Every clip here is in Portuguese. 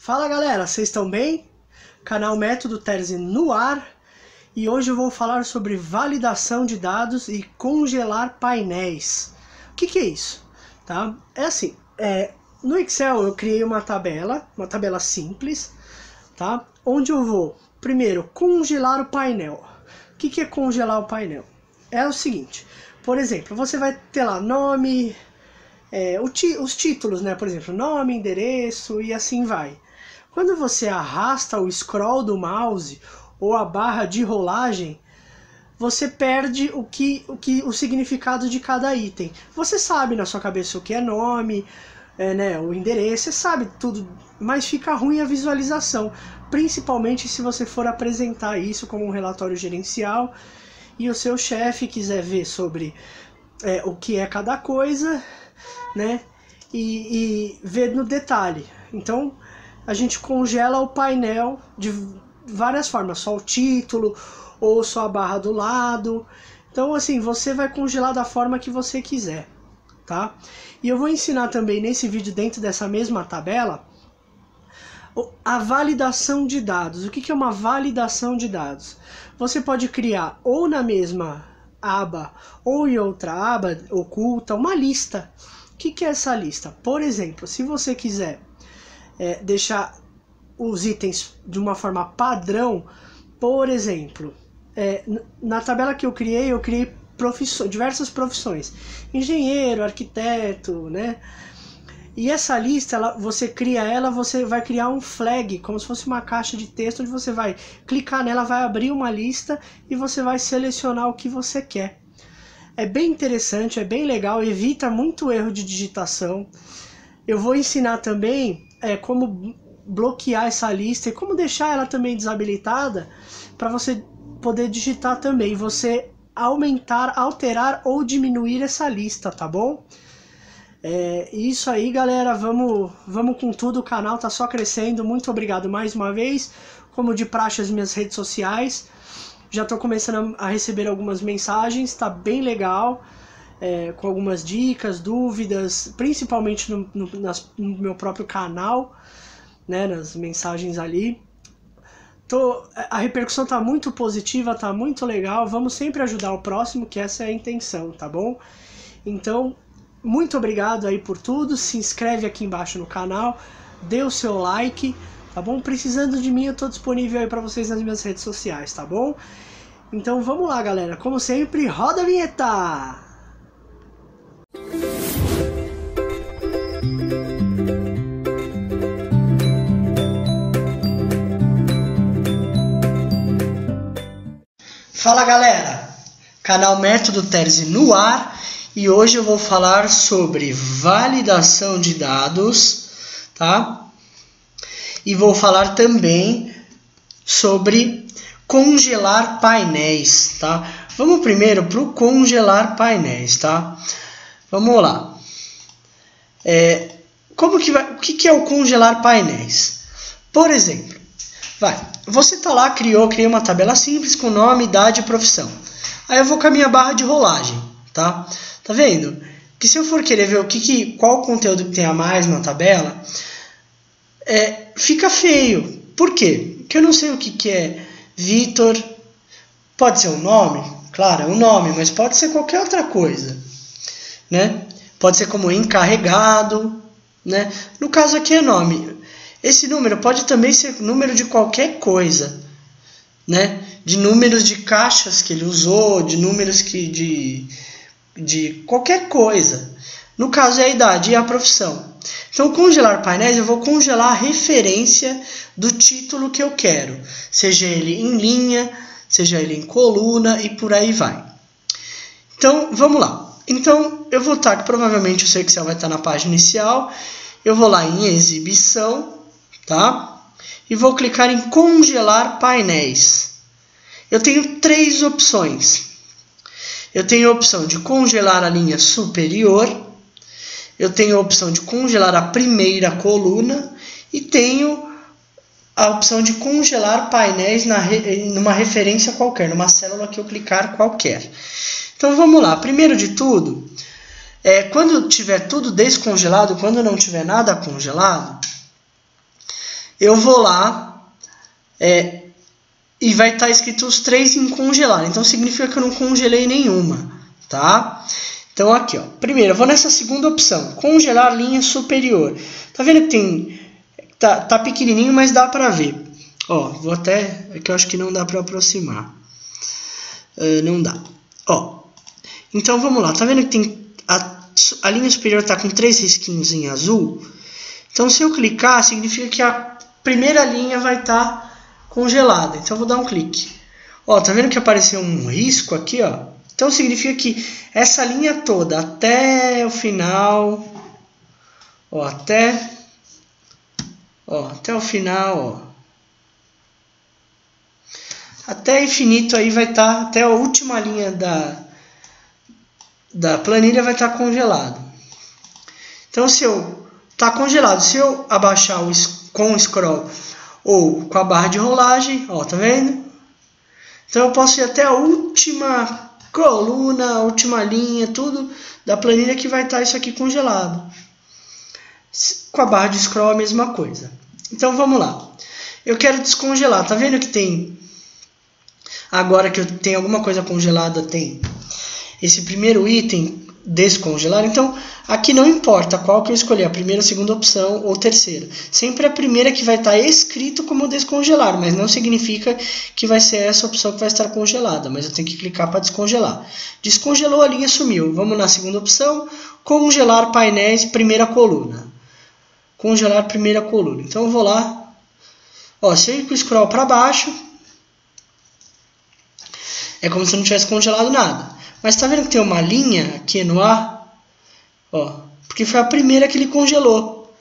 Fala galera, vocês estão bem? Canal Método Terzi no ar e hoje eu vou falar sobre validação de dados e congelar painéis. O que é isso? Tá? É assim, no Excel eu criei uma tabela simples, tá? Onde eu vou primeiro congelar o painel. O que é congelar o painel? É o seguinte, por exemplo, você vai ter lá nome, os títulos, né? Por exemplo, nome, endereço e assim vai. Quando você arrasta o scroll do mouse ou a barra de rolagem, você perde o significado de cada item. Você sabe na sua cabeça o que é nome, né, o endereço, você sabe tudo, mas fica ruim a visualização, principalmente se você for apresentar isso como um relatório gerencial e o seu chefe quiser ver sobre o que é cada coisa, né, e ver no detalhe. Então a gente congela o painel de várias formas, só o título ou só a barra do lado. Então assim, você vai congelar da forma que você quiser, tá? E eu vou ensinar também nesse vídeo, dentro dessa mesma tabela, a validação de dados. O que é uma validação de dados? Você pode criar ou na mesma aba ou em outra aba oculta uma lista. O que é essa lista? Por exemplo, se você quiser deixar os itens de uma forma padrão, por exemplo, na tabela que eu criei diversas profissões, engenheiro, arquiteto, né? E essa lista, você vai criar um flag, como se fosse uma caixa de texto, onde você vai clicar nela, vai abrir uma lista e você vai selecionar o que você quer. É bem interessante, é bem legal, evita muito erro de digitação. Eu vou ensinar também como bloquear essa lista e como deixar ela também desabilitada para você poder digitar também, você aumentar, alterar ou diminuir essa lista, tá bom? Isso aí galera, vamos com tudo, o canal tá só crescendo, muito obrigado mais uma vez, como de praxe as minhas redes sociais, já tô começando a receber algumas mensagens, tá bem legal, com algumas dicas, dúvidas, principalmente no meu próprio canal, né, nas mensagens ali. A repercussão tá muito positiva, tá muito legal, vamos sempre ajudar o próximo, que essa é a intenção, tá bom? Então, muito obrigado aí por tudo, se inscreve aqui embaixo no canal, dê o seu like, tá bom? Precisando de mim, eu tô disponível aí pra vocês nas minhas redes sociais, tá bom? Então vamos lá galera, como sempre, roda a vinheta! Fala galera, canal Método Terzi no ar e hoje eu vou falar sobre validação de dados, tá? E vou falar também sobre congelar painéis, tá? Vamos primeiro para o congelar painéis, tá? Vamos lá. O que é o congelar painéis? Por exemplo, você tá lá, criei uma tabela simples com nome, idade e profissão. Aí eu vou com a minha barra de rolagem, tá? Tá vendo? Que se eu for querer ver qual conteúdo que tem a mais na tabela, fica feio. Por quê? Porque eu não sei o que é Vitor. Pode ser um nome? Claro, é um nome, mas pode ser qualquer outra coisa, né? Pode ser como encarregado, né? No caso aqui é nome. Esse número pode também ser número de qualquer coisa, né? De números de caixas que ele usou, de números de qualquer coisa. No caso é a idade e a profissão. Então, congelar painéis, eu vou congelar a referência do título que eu quero. Seja ele em linha, seja ele em coluna e por aí vai. Então, vamos lá. Então, eu vou estar, que provavelmente o seu Excel vai estar na página inicial. Eu vou lá em exibição, tá? E vou clicar em congelar painéis. Eu tenho três opções. Eu tenho a opção de congelar a linha superior, eu tenho a opção de congelar a primeira coluna e tenho a opção de congelar painéis numa referência qualquer, numa célula que eu clicar qualquer. Então vamos lá, primeiro de tudo, quando tiver tudo descongelado, quando não tiver nada congelado, eu vou lá e vai estar escrito os 3 em congelar. Então significa que eu não congelei nenhuma, tá? Então aqui, ó, primeiro eu vou nessa segunda opção, congelar linha superior. Tá vendo que tem tá pequenininho, mas dá pra ver. Ó, vou até, é que eu acho que não dá pra aproximar. Não dá. Ó, então vamos lá, tá vendo que tem a linha superior tá com 3 risquinhos em azul? Então se eu clicar, significa que a primeira linha vai estar congelada. Então eu vou dar um clique. Ó, tá vendo que apareceu um risco aqui, ó? Então significa que essa linha toda até o final, ó, até o final, ó, até infinito aí vai estar, até a última linha da planilha vai estar congelado. Então se eu tá congelado, se eu abaixar com o scroll ou com a barra de rolagem, ó, tá vendo? Então eu posso ir até a última coluna, a última linha, tudo da planilha que vai estar isso aqui congelado. Com a barra de scroll a mesma coisa. Então vamos lá. Eu quero descongelar. Tá vendo que tem... Agora que eu tenho alguma coisa congelada, tem esse primeiro item descongelar. Então aqui não importa qual que eu escolher, a primeira, a segunda opção ou terceira. Sempre a primeira que vai estar escrito como descongelar, mas não significa que vai ser essa opção que vai estar congelada. Mas eu tenho que clicar para descongelar. Descongelou, a linha sumiu. Vamos na segunda opção, congelar painéis, primeira coluna. Congelar primeira coluna. Então eu vou lá, ó, se eu ir com o scroll para baixo, é como se não tivesse congelado nada. Mas tá vendo que tem uma linha aqui no A? Ó, porque foi a primeira que ele congelou.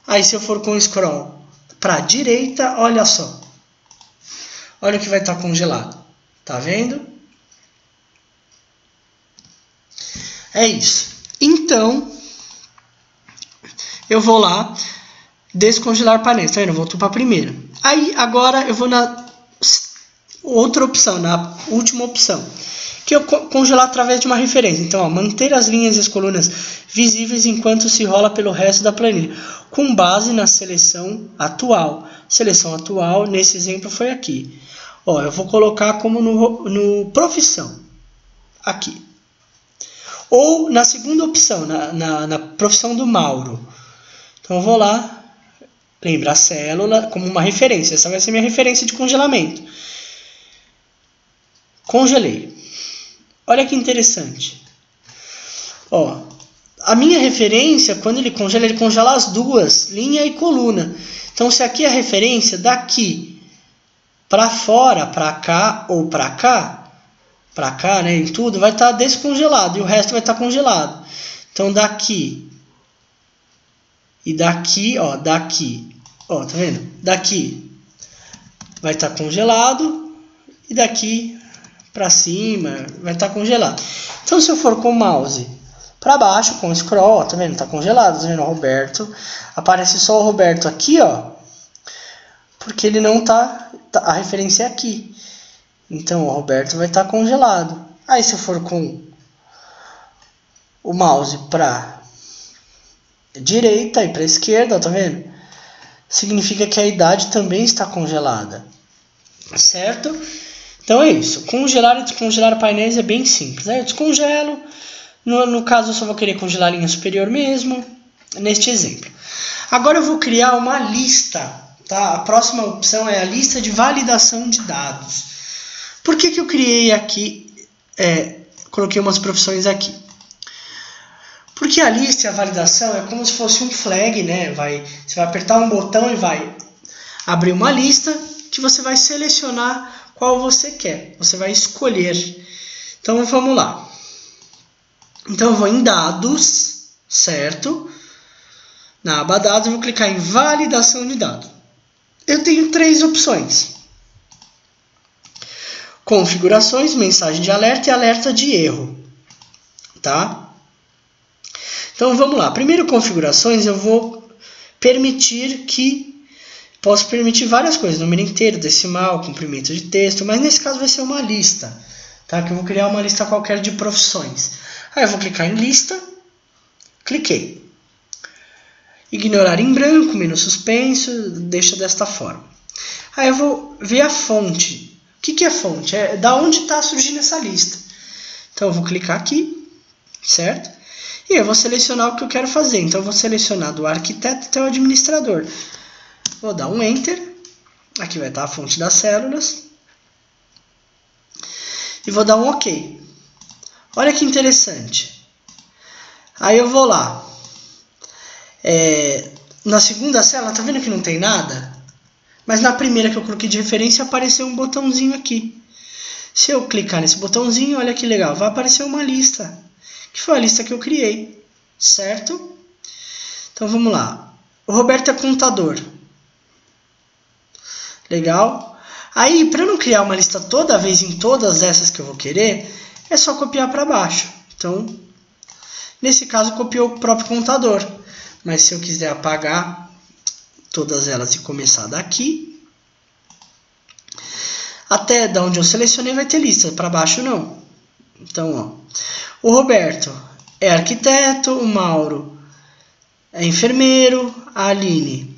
Aí se eu for com o scroll para a direita, olha só. Olha o que vai estar congelado. Tá vendo? É isso. Então, eu vou lá, descongelar painéis. Tá vendo? Eu volto para a primeira. Aí, agora eu vou na outra opção, na última opção, que eu congelar através de uma referência. Então, ó, manter as linhas e as colunas visíveis enquanto se rola pelo resto da planilha, com base na seleção atual. Seleção atual, nesse exemplo, foi aqui. Ó, eu vou colocar como no profissão, aqui. Ou na segunda opção, na profissão do Mauro. Então, eu vou lá, lembra, a célula como uma referência. Essa vai ser minha referência de congelamento. Congelei. Olha que interessante. Ó, a minha referência, quando ele congela as duas, linha e coluna. Então, se aqui é a referência, daqui para fora, para cá ou para cá, né, em tudo, vai estar descongelado e o resto vai estar congelado. Então, daqui e daqui, ó, tá vendo? Daqui vai estar congelado e daqui para cima vai estar congelado. Então se eu for com o mouse para baixo, com o scroll, ó, tá vendo? Tá congelado, tá vendo? O Roberto, aparece só o Roberto aqui, ó, porque ele não tá, a referência é aqui. Então o Roberto vai estar congelado. Aí se eu for com o mouse para direita e para esquerda, tá vendo? Significa que a idade também está congelada, certo? Então é isso, congelar e descongelar painéis é bem simples. Né? Eu descongelo, no caso eu só vou querer congelar a linha superior mesmo, neste exemplo. Agora eu vou criar uma lista, tá? A próxima opção é a lista de validação de dados. Por que eu criei aqui, coloquei umas profissões aqui? Porque a lista e a validação é como se fosse um flag, né? Você vai apertar um botão e vai abrir uma lista que você vai selecionar qual você quer, você vai escolher. Então vamos lá. Então eu vou em dados, certo? Na aba dados eu vou clicar em validação de dados. Eu tenho 3 opções: configurações, mensagem de alerta e alerta de erro, tá? Então vamos lá. Primeiro, configurações, eu vou permitir posso permitir várias coisas, número inteiro, decimal, comprimento de texto, mas nesse caso vai ser uma lista, tá? Que eu vou criar uma lista qualquer de profissões. Aí eu vou clicar em lista, cliquei. ignorar em branco, menos suspenso, deixa desta forma. Aí eu vou ver a fonte. O que é fonte? É da onde está surgindo essa lista. Então eu vou clicar aqui, certo? E eu vou selecionar o que eu quero fazer. Então eu vou selecionar do arquiteto até o administrador. Vou dar um Enter. Aqui vai estar a fonte das células. E vou dar um OK. Olha que interessante. Aí eu vou lá. Na segunda célula, tá vendo que não tem nada? Mas na primeira que eu coloquei de referência, apareceu um botãozinho aqui. Se eu clicar nesse botãozinho, olha que legal, vai aparecer uma lista. Que foi a lista que eu criei, certo? Então vamos lá. O Roberto é contador. Legal. Aí, para eu não criar uma lista toda vez em todas essas que eu vou querer, é só copiar para baixo. Então, nesse caso, copiou o próprio contador. Mas se eu quiser apagar todas elas e começar daqui, até da onde eu selecionei vai ter lista, para baixo não. Então, ó, o Roberto é arquiteto, o Mauro é enfermeiro, a Aline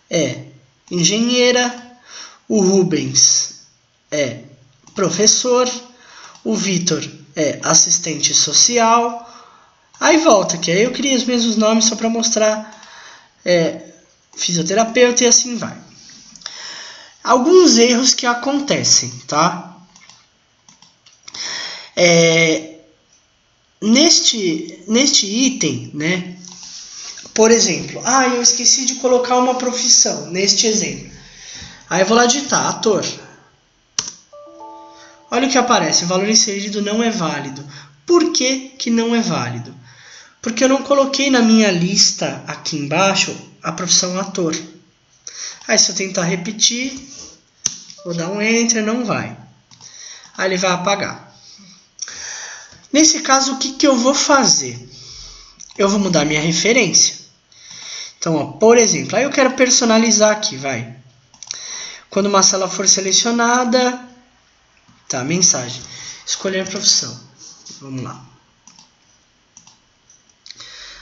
é engenheira, o Rubens é professor, o Vitor é assistente social. Aí volta, que aí eu criei os mesmos nomes só para mostrar fisioterapeuta e assim vai. Alguns erros que acontecem, tá? Neste item, né? Por exemplo, eu esqueci de colocar uma profissão, neste exemplo. Aí eu vou lá digitar, ator. Olha o que aparece, o valor inserido não é válido. Por que que não é válido? Porque eu não coloquei na minha lista aqui embaixo a profissão ator. Aí se eu tentar repetir, vou dar um Enter, não vai. Aí ele vai apagar. Nesse caso, o que que eu vou fazer? Eu vou mudar minha referência. Então, ó, por exemplo, aí eu quero personalizar aqui, vai. Quando uma célula for selecionada, tá, mensagem. Escolher profissão. Vamos lá.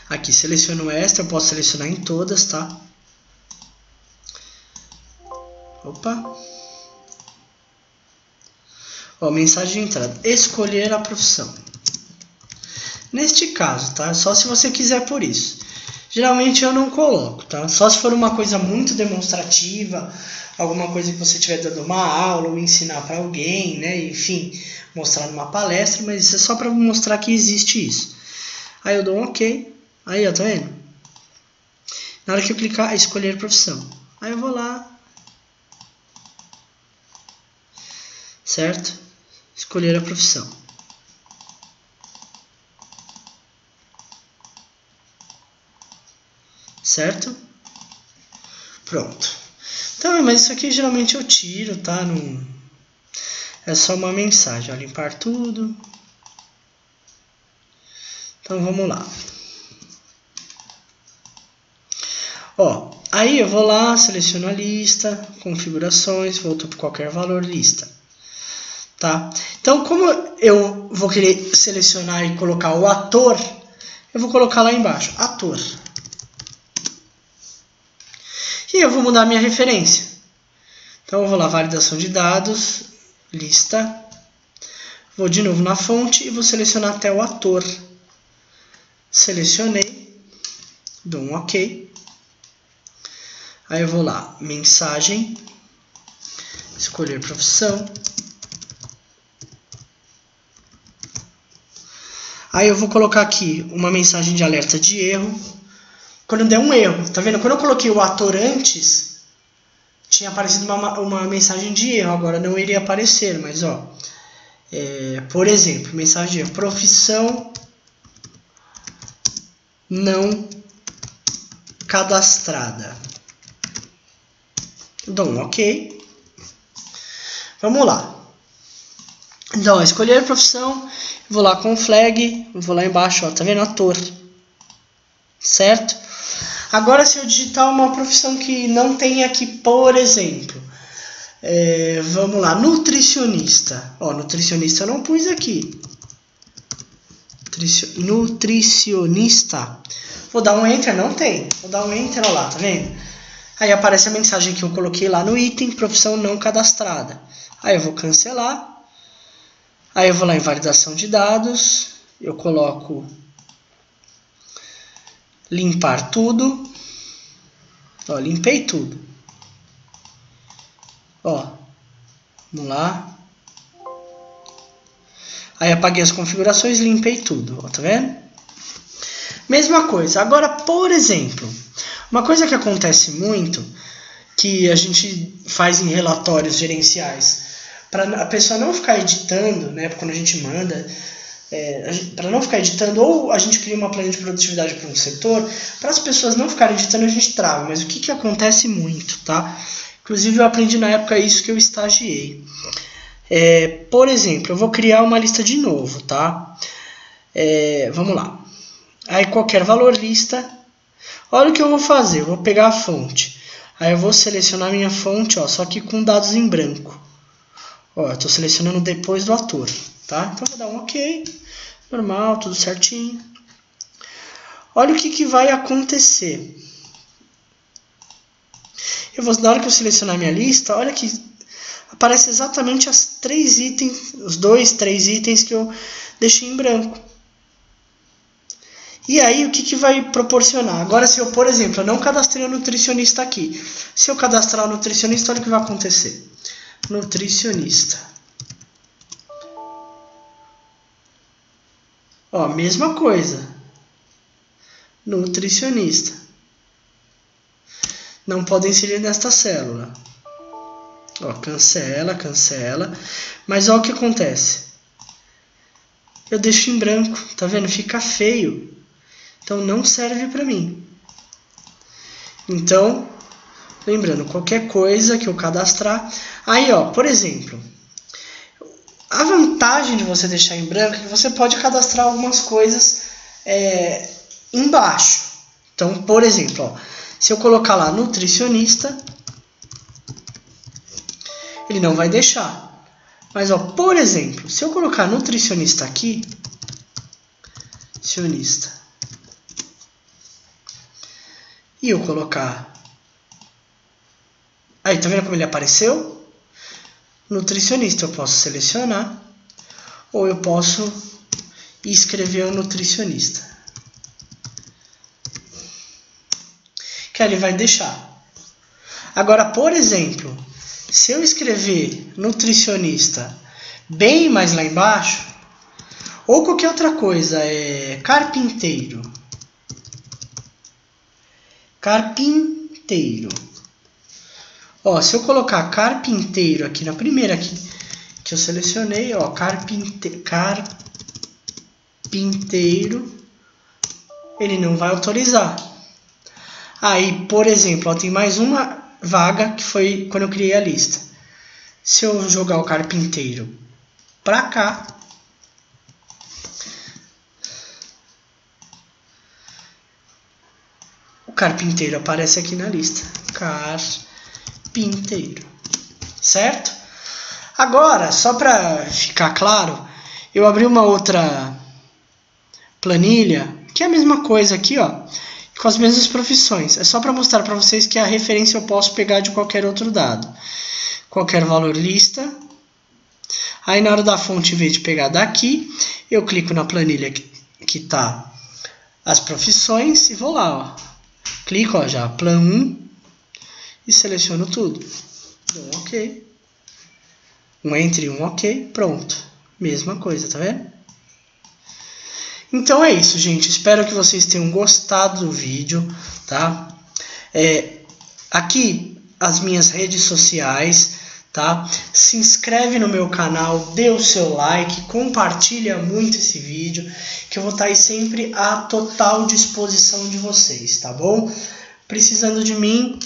Aqui, seleciono esta, eu posso selecionar em todas, tá? Opa. Ó, mensagem de entrada. Escolher a profissão. Neste caso, tá? Só se você quiser por isso. Geralmente eu não coloco, tá? Só se for uma coisa muito demonstrativa, alguma coisa que você estiver dando uma aula ou ensinar para alguém, né? Enfim, mostrar numa palestra, mas isso é só para mostrar que existe isso. Aí eu dou um OK. Aí, ó, tá vendo? Na hora que eu clicar, escolher profissão. Aí eu vou lá. Certo? Escolher a profissão. Certo? Pronto. Então, mas isso aqui geralmente eu tiro, tá? Não... É só uma mensagem. Ó, limpar tudo. Então, vamos lá. Ó, aí eu vou lá, seleciono a lista, configurações, volto para qualquer valor, lista. Tá? Então, como eu vou querer selecionar e colocar o ator, eu vou colocar lá embaixo, ator. E eu vou mudar minha referência. Então, eu vou lá, validação de dados, lista. Vou de novo na fonte e vou selecionar até o ator. Selecionei, dou um OK. Aí eu vou lá, mensagem, escolher profissão. Aí eu vou colocar aqui uma mensagem de alerta de erro. Quando der um erro, tá vendo? Quando eu coloquei o ator antes, tinha aparecido uma mensagem de erro. Agora não iria aparecer, mas ó. Por exemplo, mensagem de erro. Profissão não cadastrada. Dou um OK. Vamos lá. Então, ó, escolher a profissão. Vou lá com o flag. Vou lá embaixo, ó, tá vendo? Ator. Certo? Agora, se eu digitar uma profissão que não tem aqui, por exemplo. Vamos lá. Nutricionista. Ó, nutricionista eu não pus aqui. Nutricionista. Vou dar um Enter, não tem. Vou dar um Enter, olha lá, tá vendo? Aí aparece a mensagem que eu coloquei lá no item, profissão não cadastrada. Aí eu vou cancelar. Aí eu vou lá em validação de dados. Eu coloco limpar tudo. Ó, limpei tudo. Ó, vamos lá. Aí apaguei as configurações, limpei tudo, ó, tá vendo? Mesma coisa. Agora, por exemplo, uma coisa que acontece muito, que a gente faz em relatórios gerenciais, para a pessoa não ficar editando, né, quando a gente manda, para não ficar editando, ou a gente cria uma planilha de produtividade para um setor, para as pessoas não ficarem editando, a gente trava. Mas o que acontece muito, tá? Inclusive eu aprendi na época isso que eu estagiei. Por exemplo, eu vou criar uma lista de novo, tá? Vamos lá. Aí qualquer valor lista. Olha o que eu vou fazer. Eu vou pegar a fonte. Aí eu vou selecionar a minha fonte, ó, só que com dados em branco. Ó, eu estou selecionando depois do ator, tá? Então eu vou dar um OK. Normal, tudo certinho. Olha o que vai acontecer. Na hora que eu selecionar minha lista, olha que aparece exatamente os 3 itens que eu deixei em branco. E aí, o que vai proporcionar? Agora, se eu, por exemplo, eu não cadastrei o nutricionista aqui. Se eu cadastrar o nutricionista, olha o que vai acontecer. Nutricionista. Ó, mesma coisa. Nutricionista. Não pode inserir nesta célula. Ó, cancela, cancela. Mas olha o que acontece. Eu deixo em branco, tá vendo? Fica feio. Então não serve para mim. Então, lembrando, qualquer coisa que eu cadastrar. Aí, ó, por exemplo, a vantagem de você deixar em branco é que você pode cadastrar algumas coisas embaixo. Então, por exemplo, ó, se eu colocar lá nutricionista, ele não vai deixar. Mas, ó, por exemplo, se eu colocar nutricionista aqui, nutricionista, e eu colocar... Aí, tá vendo como ele apareceu? Nutricionista, eu posso selecionar, ou eu posso escrever o nutricionista. Que ele vai deixar. Agora, por exemplo, se eu escrever nutricionista bem mais lá embaixo, ou qualquer outra coisa, carpinteiro. Carpinteiro. Ó, se eu colocar carpinteiro aqui na primeira aqui que eu selecionei, ó, carpinteiro, ele não vai autorizar. Aí, por exemplo, ó, tem mais uma vaga que foi quando eu criei a lista. Se eu jogar o carpinteiro pra cá, o carpinteiro aparece aqui na lista. Carpinteiro. Certo? Agora, só para ficar claro, eu abri uma outra planilha, que é a mesma coisa aqui, ó, com as mesmas profissões. É só para mostrar para vocês que a referência eu posso pegar de qualquer outro dado. Qualquer valor lista. Aí na hora da fonte, em vez de pegar daqui, eu clico na planilha que tá as profissões e vou lá, ó. Clico, ó, já, plan 1 e seleciono tudo. Dou um OK. Um Enter e um OK, pronto. Mesma coisa, tá vendo? Então é isso, gente. Espero que vocês tenham gostado do vídeo, tá? Aqui as minhas redes sociais, tá? Se inscreve no meu canal, dê o seu like, compartilha muito esse vídeo, que eu vou estar aí sempre à total disposição de vocês, tá bom? Precisando de mim,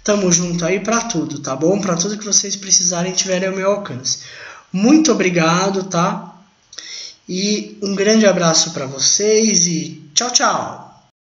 tamo junto aí para tudo, tá bom? Para tudo que vocês precisarem, tiverem ao meu alcance. Muito obrigado, tá? E um grande abraço para vocês e tchau, tchau!